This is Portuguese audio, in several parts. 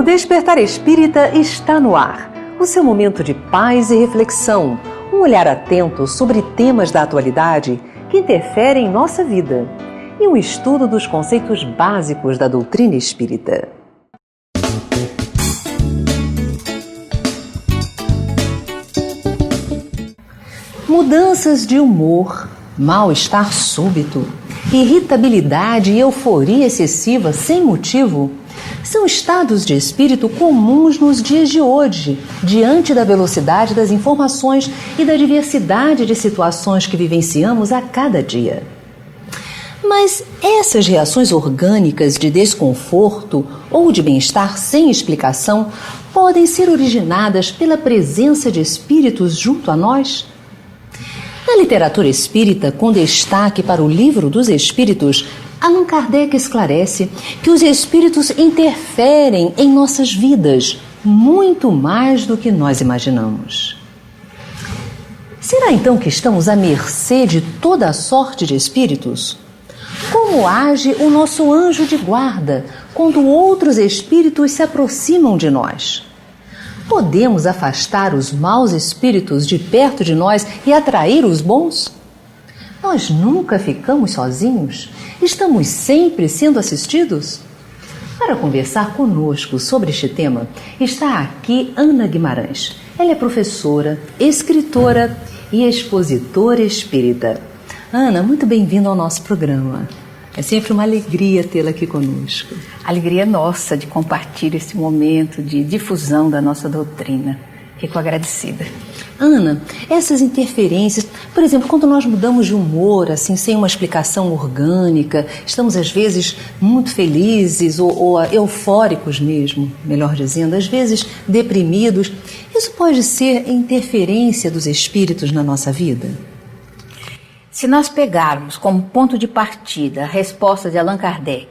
O Despertar Espírita está no ar. O seu momento de paz e reflexão. Um olhar atento sobre temas da atualidade que interferem em nossa vida. E um estudo dos conceitos básicos da doutrina espírita. Mudanças de humor, mal-estar súbito, irritabilidade e euforia excessiva sem motivo são estados de espírito comuns nos dias de hoje, diante da velocidade das informações e da diversidade de situações que vivenciamos a cada dia. Mas essas reações orgânicas de desconforto ou de bem-estar sem explicação podem ser originadas pela presença de espíritos junto a nós? Na literatura espírita, com destaque para o Livro dos Espíritos, Allan Kardec esclarece que os espíritos interferem em nossas vidas muito mais do que nós imaginamos. Será então que estamos à mercê de toda a sorte de espíritos? Como age o nosso anjo de guarda quando outros espíritos se aproximam de nós? Podemos afastar os maus espíritos de perto de nós e atrair os bons? Nós nunca ficamos sozinhos? Estamos sempre sendo assistidos? Para conversar conosco sobre este tema, está aqui Ana Guimarães. Ela é professora, escritora e expositora espírita. Ana, muito bem-vinda ao nosso programa. É sempre uma alegria tê-la aqui conosco. Alegria nossa de compartilhar esse momento de difusão da nossa doutrina. Fico agradecida. Ana, essas interferências, por exemplo, quando nós mudamos de humor, assim, sem uma explicação orgânica, estamos às vezes muito felizes ou eufóricos mesmo, melhor dizendo, às vezes deprimidos, isso pode ser interferência dos espíritos na nossa vida? Se nós pegarmos como ponto de partida a resposta de Allan Kardec,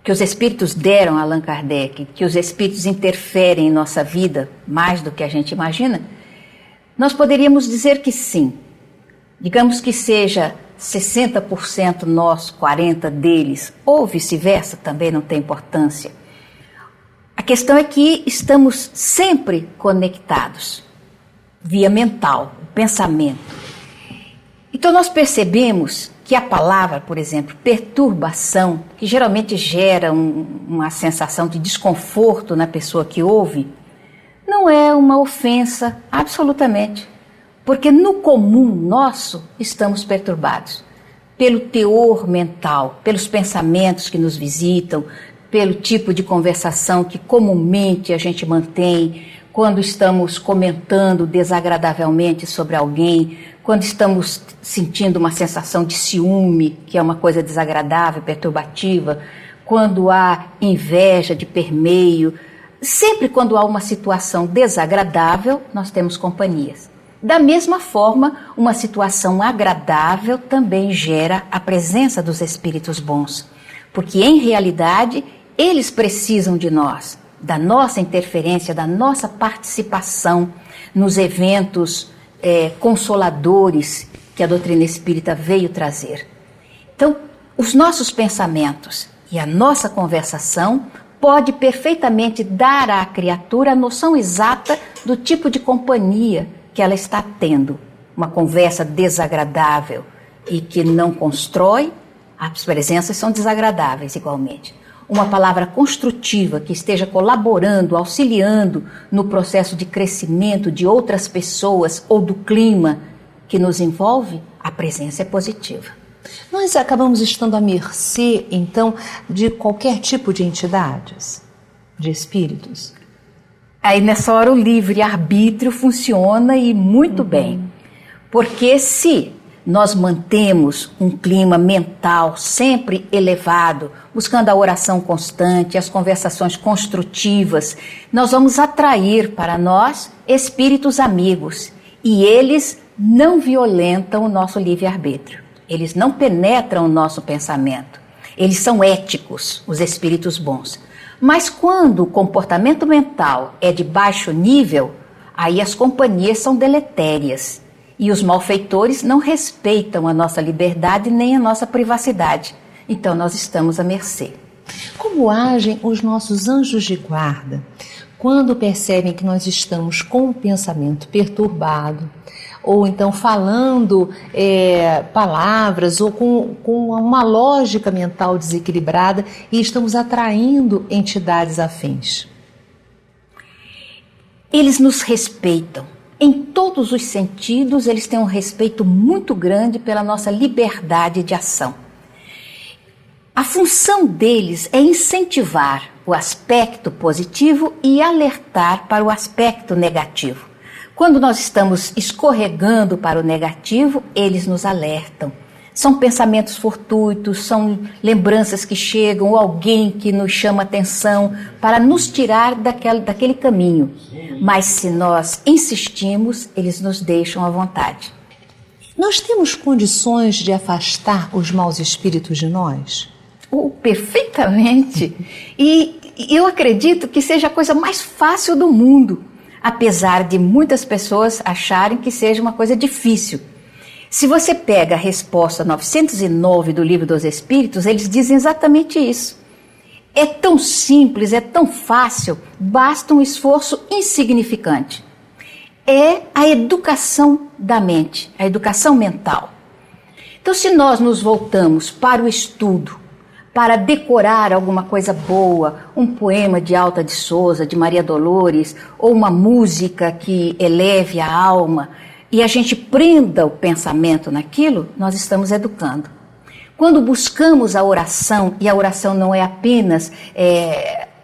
que os espíritos deram a Allan Kardec, que os espíritos interferem em nossa vida mais do que a gente imagina, nós poderíamos dizer que sim. Digamos que seja 60% nós, 40% deles, ou vice-versa, também não tem importância. A questão é que estamos sempre conectados, via mental, pensamento. Então nós percebemos que a palavra, por exemplo, perturbação, que geralmente gera uma sensação de desconforto na pessoa que ouve, não é uma ofensa absolutamente, porque no comum nosso estamos perturbados pelo teor mental, pelos pensamentos que nos visitam, pelo tipo de conversação que comumente a gente mantém quando estamos comentando desagradavelmente sobre alguém, quando estamos sentindo uma sensação de ciúme, que é uma coisa desagradável, perturbativa, quando há inveja de permeio, sempre quando há uma situação desagradável, nós temos companhias. Da mesma forma, uma situação agradável também gera a presença dos espíritos bons, porque em realidade eles precisam de nós, da nossa interferência, da nossa participação nos eventos consoladores que a doutrina espírita veio trazer. Então, os nossos pensamentos e a nossa conversação pode perfeitamente dar à criatura a noção exata do tipo de companhia que ela está tendo. Uma conversa desagradável e que não constrói, as presenças são desagradáveis igualmente. Uma palavra construtiva que esteja colaborando, auxiliando no processo de crescimento de outras pessoas ou do clima que nos envolve, a presença é positiva. Nós acabamos estando à mercê, então, de qualquer tipo de entidades, de espíritos? Aí nessa hora o livre-arbítrio funciona e muito bem, porque se nós mantemos um clima mental sempre elevado, buscando a oração constante, as conversações construtivas, nós vamos atrair para nós espíritos amigos e eles não violentam o nosso livre-arbítrio, eles não penetram o nosso pensamento, eles são éticos, os espíritos bons. Mas quando o comportamento mental é de baixo nível, aí as companhias são deletérias. E os malfeitores não respeitam a nossa liberdade nem a nossa privacidade. Então nós estamos à mercê. Como agem os nossos anjos de guarda quando percebem que nós estamos com o pensamento perturbado, ou então falando palavras, ou com uma lógica mental desequilibrada e estamos atraindo entidades afins? Eles nos respeitam. Em todos os sentidos, eles têm um respeito muito grande pela nossa liberdade de ação. A função deles é incentivar o aspecto positivo e alertar para o aspecto negativo. Quando nós estamos escorregando para o negativo, eles nos alertam. São pensamentos fortuitos, são lembranças que chegam, alguém que nos chama atenção para nos tirar daquele caminho. Mas se nós insistimos, eles nos deixam à vontade. Nós temos condições de afastar os maus espíritos de nós? Perfeitamente. E eu acredito que seja a coisa mais fácil do mundo, apesar de muitas pessoas acharem que seja uma coisa difícil. Se você pega a resposta 909 do Livro dos Espíritos, eles dizem exatamente isso. É tão simples, é tão fácil, basta um esforço insignificante. É a educação da mente, a educação mental. Então, se nós nos voltamos para o estudo, para decorar alguma coisa boa, um poema de Alta de Souza, de Maria Dolores, ou uma música que eleve a alma, e a gente prenda o pensamento naquilo, nós estamos educando. Quando buscamos a oração, e a oração não é apenas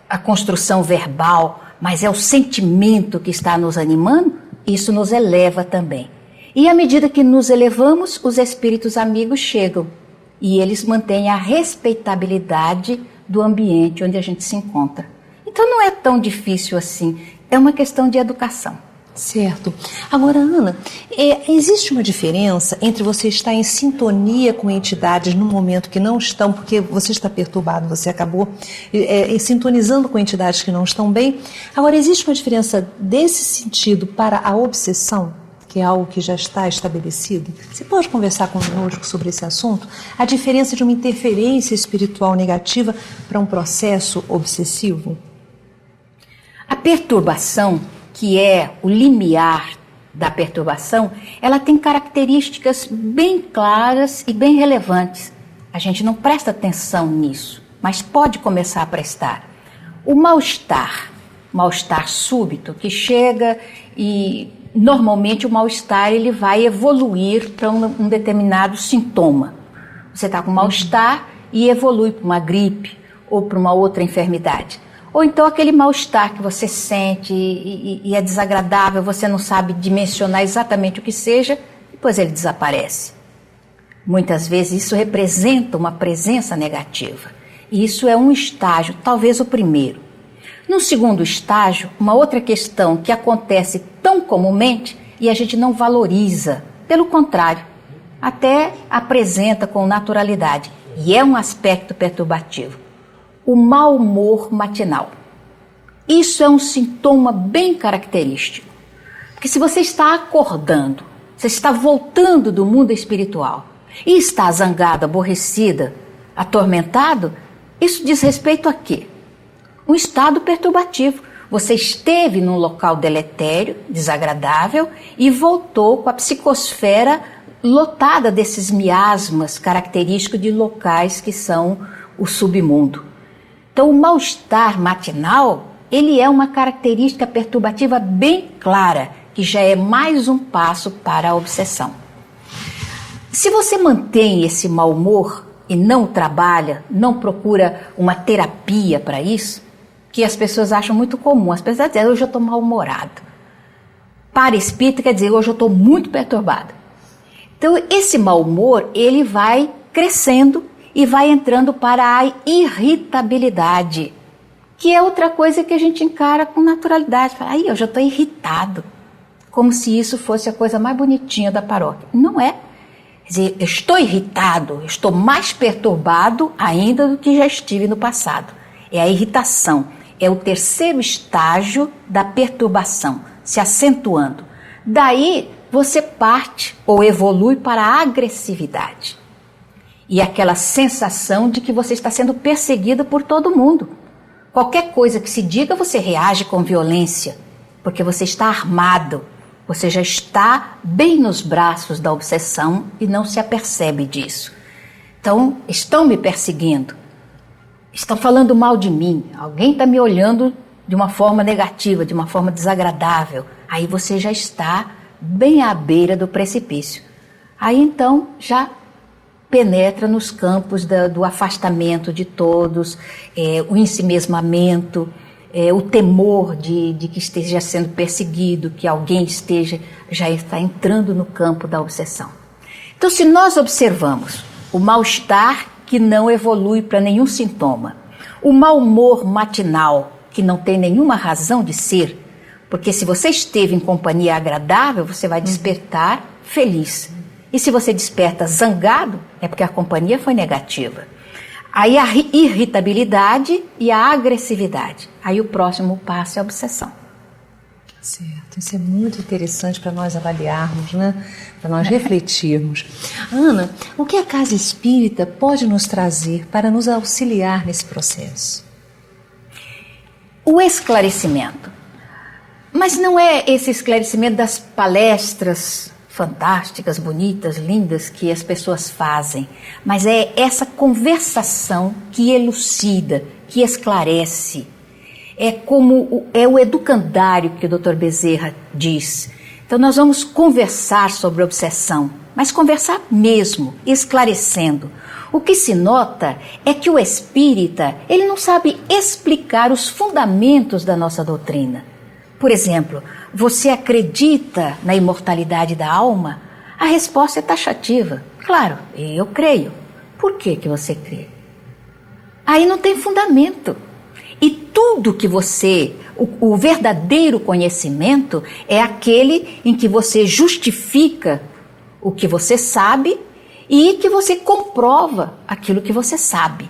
a construção verbal, mas é o sentimento que está nos animando, isso nos eleva também. E à medida que nos elevamos, os espíritos amigos chegam. E eles mantêm a respeitabilidade do ambiente onde a gente se encontra. Então não é tão difícil assim, é uma questão de educação. Certo. Agora, Ana, existe uma diferença entre você estar em sintonia com entidades no momento que não estão, porque você está perturbado, você acabou sintonizando com entidades que não estão bem. Agora, existe uma diferença desse sentido para a obsessão, que é algo que já está estabelecido? Você pode conversar conosco sobre esse assunto? A diferença de uma interferência espiritual negativa para um processo obsessivo? A perturbação, que é o limiar da perturbação, ela tem características bem claras e bem relevantes. A gente não presta atenção nisso, mas pode começar a prestar. O mal-estar súbito que chega e normalmente o mal-estar ele vai evoluir para um determinado sintoma. Você está com mal-estar e evolui para uma gripe ou para uma outra enfermidade. Ou então aquele mal-estar que você sente e é desagradável, você não sabe dimensionar exatamente o que seja, depois ele desaparece. Muitas vezes isso representa uma presença negativa. E isso é um estágio, talvez o primeiro. No segundo estágio, uma outra questão que acontece tão comumente e a gente não valoriza, pelo contrário, até apresenta com naturalidade, e é um aspecto perturbativo. O mau humor matinal. Isso é um sintoma bem característico. Porque se você está acordando, você está voltando do mundo espiritual e está zangado, aborrecida, atormentado, isso diz respeito a quê? Um estado perturbativo. Você esteve num local deletério, desagradável e voltou com a psicosfera lotada desses miasmas característicos de locais que são o submundo. Então, o mal-estar matinal, ele é uma característica perturbativa bem clara, que já é mais um passo para a obsessão. Se você mantém esse mau humor e não trabalha, não procura uma terapia para isso, que as pessoas acham muito comum, as pessoas dizem, hoje eu estou mal-humorado. Para espírito quer dizer, hoje eu estou muito perturbado. Então, esse mau humor, ele vai crescendo e vai entrando para a irritabilidade, que é outra coisa que a gente encara com naturalidade. Fala, eu já estou irritado, como se isso fosse a coisa mais bonitinha da paróquia. Não é. Quer dizer, eu estou irritado, eu estou mais perturbado ainda do que já estive no passado. É a irritação, é o terceiro estágio da perturbação, se acentuando. Daí você parte ou evolui para a agressividade. E aquela sensação de que você está sendo perseguido por todo mundo. Qualquer coisa que se diga, você reage com violência, porque você está armado, você já está bem nos braços da obsessão e não se apercebe disso. Então, estão me perseguindo, estão falando mal de mim, alguém está me olhando de uma forma negativa, de uma forma desagradável. Aí você já está bem à beira do precipício. Aí então já penetra nos campos do afastamento de todos, o ensimesmamento, o temor de que esteja sendo perseguido, que alguém já está entrando no campo da obsessão. Então, se nós observamos o mal-estar que não evolui para nenhum sintoma, o mau humor matinal que não tem nenhuma razão de ser, porque se você esteve em companhia agradável, você vai despertar feliz. E se você desperta zangado, é porque a companhia foi negativa. Aí a irritabilidade e a agressividade. Aí o próximo passo é a obsessão. Certo, isso é muito interessante para nós avaliarmos, né? Para nós refletirmos. Ana, o que a casa espírita pode nos trazer para nos auxiliar nesse processo? O esclarecimento. Mas não é esse esclarecimento das palestras fantásticas, bonitas, lindas que as pessoas fazem, mas é essa conversação que elucida, que esclarece. É como o educandário que o Dr. Bezerra diz. Então nós vamos conversar sobre obsessão, mas conversar mesmo, esclarecendo. O que se nota é que o espírita, ele não sabe explicar os fundamentos da nossa doutrina. Por exemplo, você acredita na imortalidade da alma? A resposta é taxativa. Claro, eu creio. Por que você crê? Aí não tem fundamento. E tudo que o verdadeiro conhecimento é aquele em que você justifica o que você sabe e que você comprova aquilo que você sabe.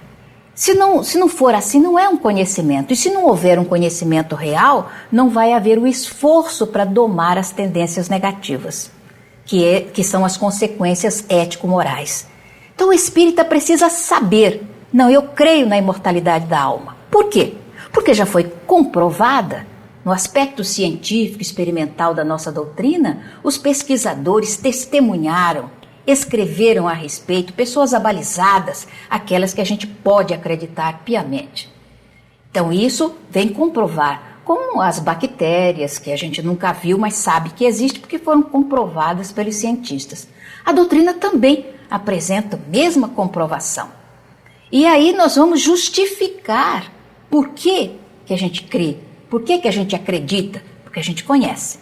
Se não for assim, não é um conhecimento. E se não houver um conhecimento real, não vai haver o esforço para domar as tendências negativas, que são as consequências ético-morais. Então o espírita precisa saber, não, eu creio na imortalidade da alma. Por quê? Porque já foi comprovada, no aspecto científico experimental da nossa doutrina, os pesquisadores testemunharam, escreveram a respeito, pessoas abalizadas, aquelas que a gente pode acreditar piamente. Então isso vem comprovar, como as bactérias, que a gente nunca viu, mas sabe que existem porque foram comprovadas pelos cientistas. A doutrina também apresenta a mesma comprovação. E aí nós vamos justificar por que a gente crê, por que a gente acredita, porque a gente conhece.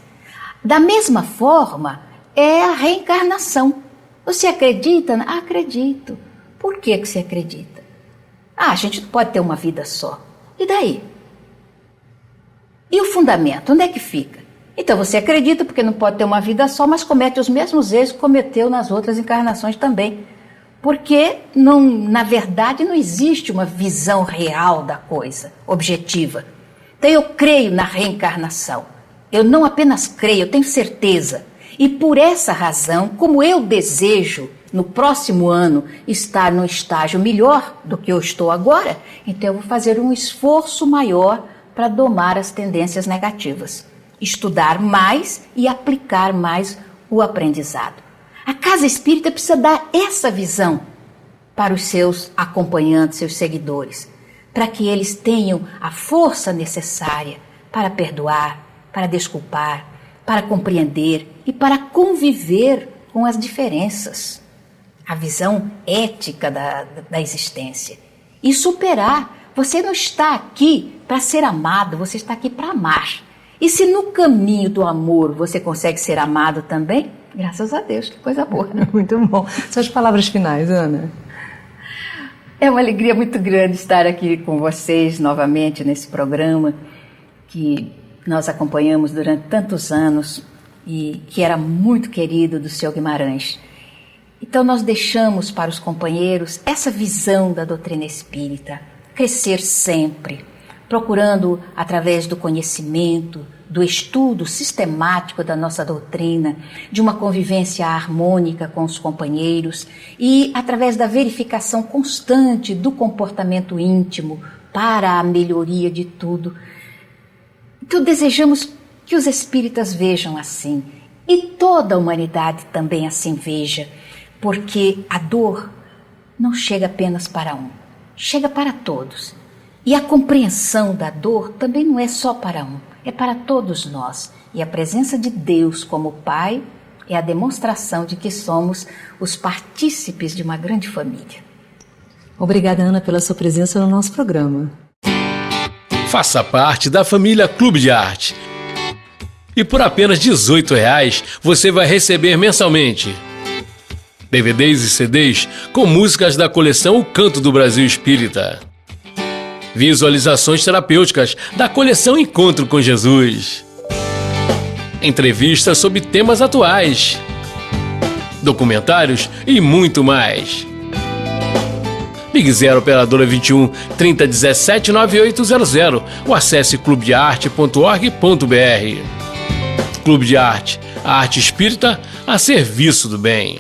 Da mesma forma, é a reencarnação. Você acredita? Acredito. Por que você acredita? A gente não pode ter uma vida só. E daí? E o fundamento? Onde é que fica? Então você acredita porque não pode ter uma vida só, mas comete os mesmos erros que cometeu nas outras encarnações também. Porque, na verdade, não existe uma visão real da coisa, objetiva. Então eu creio na reencarnação. Eu não apenas creio, eu tenho certeza. E por essa razão, como eu desejo, no próximo ano, estar num estágio melhor do que eu estou agora, então eu vou fazer um esforço maior para domar as tendências negativas. Estudar mais e aplicar mais o aprendizado. A casa espírita precisa dar essa visão para os seus acompanhantes, seus seguidores, para que eles tenham a força necessária para perdoar, para desculpar, para compreender e para conviver com as diferenças, a visão ética da existência e superar. Você não está aqui para ser amado, você está aqui para amar. E se no caminho do amor você consegue ser amado também, graças a Deus, que coisa boa. Muito bom. Suas palavras finais, Ana. É uma alegria muito grande estar aqui com vocês novamente nesse programa que nós acompanhamos durante tantos anos e que era muito querido do Seu Guimarães. Então nós deixamos para os companheiros essa visão da doutrina espírita, crescer sempre, procurando, através do conhecimento, do estudo sistemático da nossa doutrina, de uma convivência harmônica com os companheiros e através da verificação constante do comportamento íntimo para a melhoria de tudo. Então, desejamos que os espíritas vejam assim e toda a humanidade também assim veja, porque a dor não chega apenas para um, chega para todos. E a compreensão da dor também não é só para um, é para todos nós. E a presença de Deus como Pai é a demonstração de que somos os partícipes de uma grande família. Obrigada, Ana, pela sua presença no nosso programa. Faça parte da família Clube de Arte. E por apenas R$18 você vai receber mensalmente DVDs e CDs com músicas da coleção O Canto do Brasil Espírita, visualizações terapêuticas da coleção Encontro com Jesus, entrevistas sobre temas atuais, documentários e muito mais. Ligue 0 Operadora 21 3017 9800 ou acesse clubedearte.org.br. Clube de Arte, a arte espírita a serviço do bem.